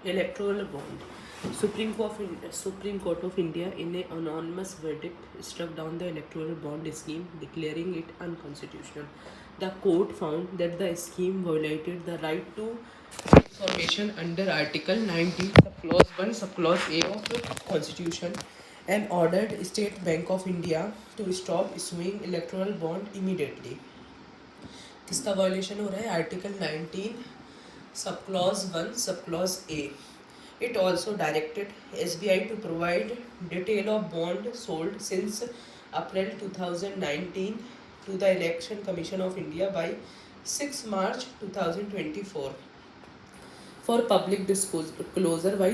Electoral bond. Supreme Court of India, in an anonymous verdict, struck down the electoral bond scheme, declaring it unconstitutional. The court found that the scheme violated the right to information under Article 19, Subclause 1, Subclause A of the Constitution, and ordered State Bank of India to stop issuing electoral bond immediately. किसका violation हो रहा है? Article 19 sub clause 1 sub clause A. It also directed SBI to provide detail of bond sold since April 2019 to the Election Commission of India by 6 March 2024 for public disclosure by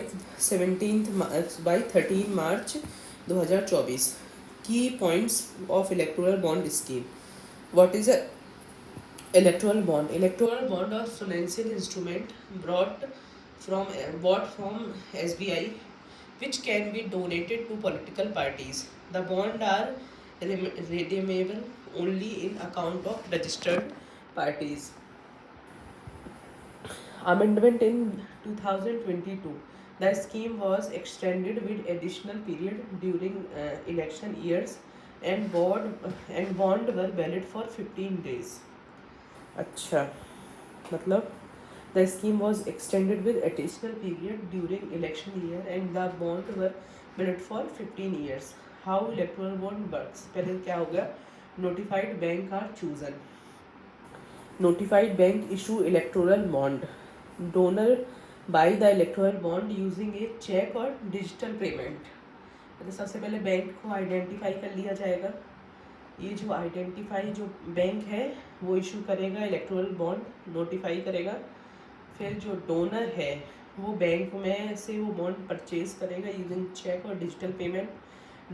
13 March 2024. Key points of electoral bond scheme. What is a electoral bond? Electoral bond are financial instrument bought from SBI, which can be donated to political parties. The bond are redeemable only in account of registered parties. Amendment in 2022. The scheme was extended with additional period during election years, and bond were valid for 15 days. अच्छा, मतलब the scheme was extended with additional period during election year and the bond were valid for 15 years. How electoral bond works? पहले क्या हो गया? Notified bank are chosen. Notified bank issue electoral bond. Donor buy the electoral bond using a check or digital payment. तो सबसे पहले bank को identify कर लिया जाएगा. ये जो आइडेंटिफाई जो बैंक है वो इशू करेगा इलेक्टोरल बॉन्ड, नोटिफाई करेगा. फिर जो डोनर है वो बैंक में से वो बॉन्ड परचेज करेगा यूजिंग चेक और digital payment.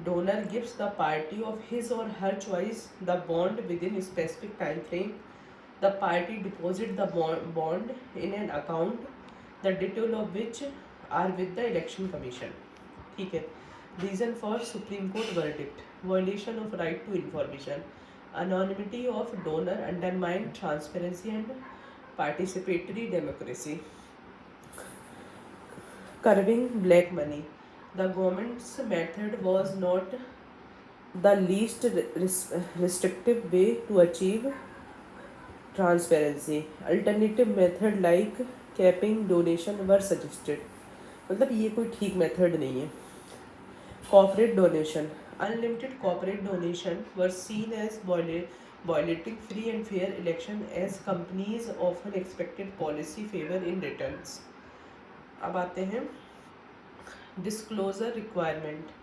Donor gives the party of his or her choice the bond within specific time frame. The party deposit the bond in an account the detail of which are with the election Commission. ठीक है. Reason for Supreme Court verdict: violation of right to information, anonymity of donor undermine transparency and participatory democracy. Curbing black money: the government's method was not the least restrictive way to achieve transparency. Alternative method like capping donation were suggested. मतलब ये कोई ठीक method नहीं है. Corporate donation: unlimited corporate donation were seen as violating free and fair election as companies often expected policy favor in returns. अब आते हैं disclosure requirement.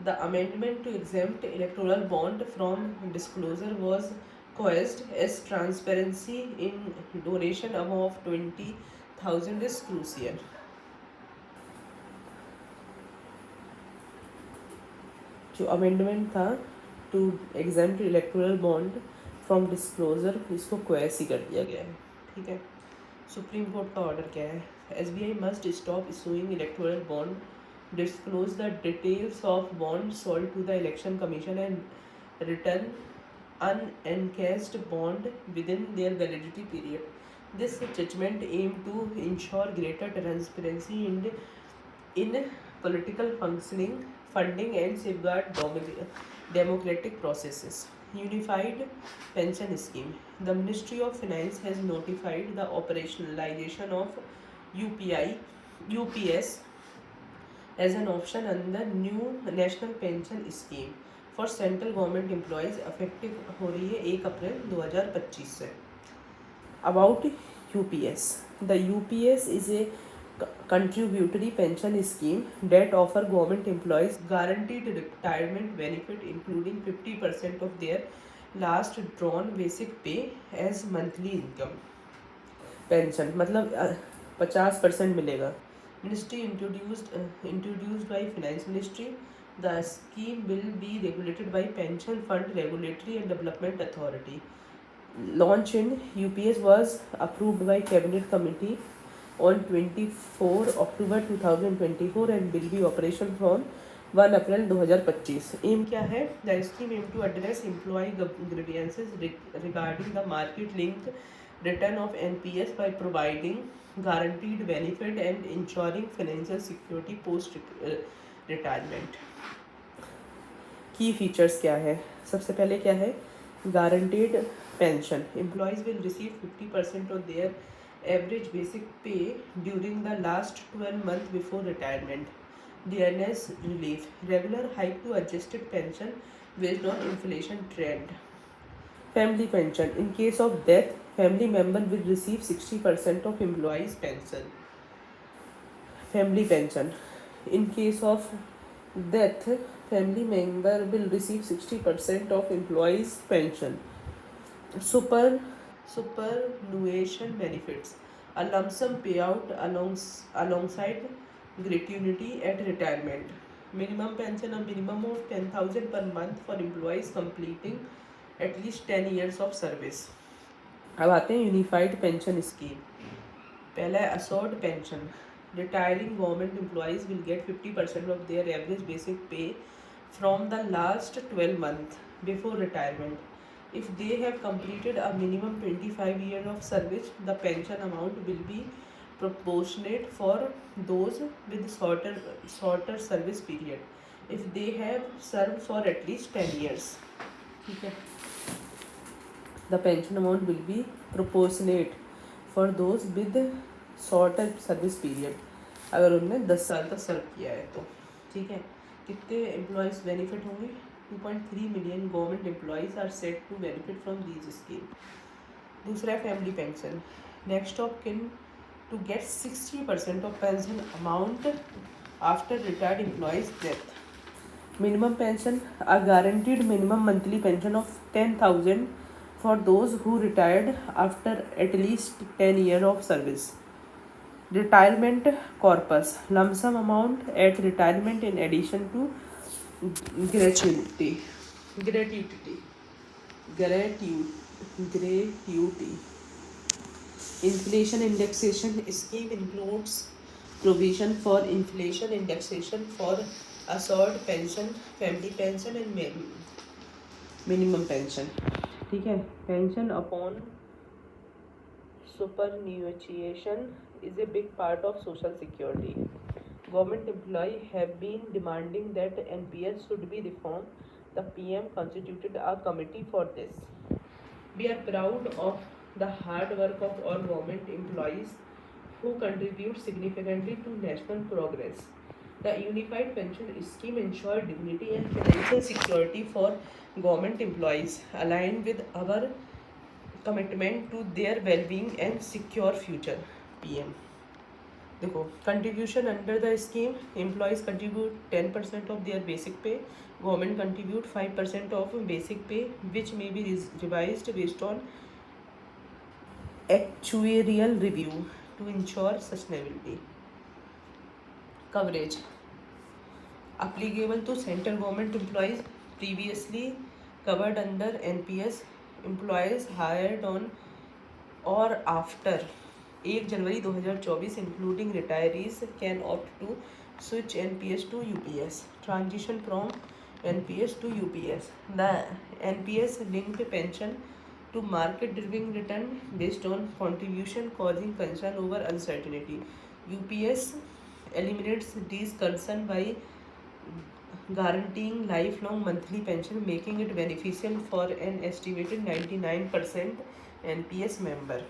The amendment to exempt electoral bond from disclosure was coerced as transparency in donation above 20,000 is crucial. जो amendment था to exempt electoral bond from disclosure, इसको क्वेस ही कर दिया गया है. ठीक है. सुप्रीम कोर्ट का ऑर्डर क्या है? SBI must stop issuing electoral bond, disclose the details of bond sold to the election commission and return unencased bond within their validity period. This judgment aimed to ensure greater transparency in political functioning, funding and safeguard democratic processes. Unified Pension Scheme. The Ministry of Finance has notified the operationalization of UPS as an option under new National Pension Scheme for central government employees, effective हो रही है 1 अप्रैल 2025 से. About UPS. The UPS is a contributory pension scheme that offer government employees guaranteed retirement benefit including 50% of their last drawn basic pay as monthly income. Pension मतलब 50% मिलेगा. Ministry introduced by Finance Ministry. The scheme will be regulated by Pension Fund Regulatory and Development Authority. Launch in UPS was approved by Cabinet Committee on 24 October 2024 and will be operational from 1 April 2025. Aim क्या है? The scheme aim to address employee grievances regarding the market linked return of NPS by providing guaranteed benefit and ensuring financial security post retirement. Key features क्या है? सबसे पहले क्या है? Guaranteed pension. Employees will receive 50% of their average basic pay during the last 12 months before retirement. DNS relief. Regular hike to adjusted pension based on inflation trend. Family pension. In case of death, family member will receive 60% of employee's pension. Family pension. In case of death, family member will receive 60% of employee's pension. Superannuation benefits. A lump sum payout alongside gratuity at retirement. Minimum pension, a minimum of 10,000 per month for employees completing at least 10 years of service. अब आते हैं unified pension scheme. पहला है असॉर्ड pension. Retiring government employees will get 50% of their average basic pay from the last 12 months before retirement. If they have completed a minimum 25 years of service, the pension amount will be proportionate for those with shorter service period. If they have served for at least 10 years, ठीक है, the pension amount will be proportionate for those with shorter service period. अगर उनने 10 साल तक सर्व किया है तो, ठीक है. कितने एम्प्लॉयज़ बेनिफिट होंगे? 2.3 million government employees are set to benefit from these scheme. दूसरा है family pension. Next of kin to get 60% of pension amount after retired employees death. Minimum pension. A guaranteed minimum monthly pension of 10,000 for those who retired after at least 10 years of service. Retirement corpus. Lump sum amount at retirement in addition to gratuity. Inflation indexation scheme includes provision for inflation indexation for assured pension, family pension and minimum pension. ठीक है. Pension upon superannuation is a big part of social security. Government employees have been demanding that NPS should be reformed. The PM constituted a committee for this. We are proud of the hard work of all government employees who contribute significantly to national progress. The Unified Pension Scheme ensures dignity and financial security for government employees, aligned with our commitment to their well-being and secure future. PM. देखो, contribution under the scheme, employees contribute 10% of their basic pay, government contribute 5% of basic pay, which may be revised based on actuarial review to ensure sustainability. Coverage. Applicable to central government employees previously covered under NPS. Employees hired on or after 1 January 2024 including retirees can opt to switch NPS to UPS. Transition from NPS to UPS. The NPS linked pension to market driven return based on contribution causing concern over uncertainty. UPS eliminates these concerns by guaranteeing lifelong monthly pension, making it beneficial for an estimated 99% NPS member.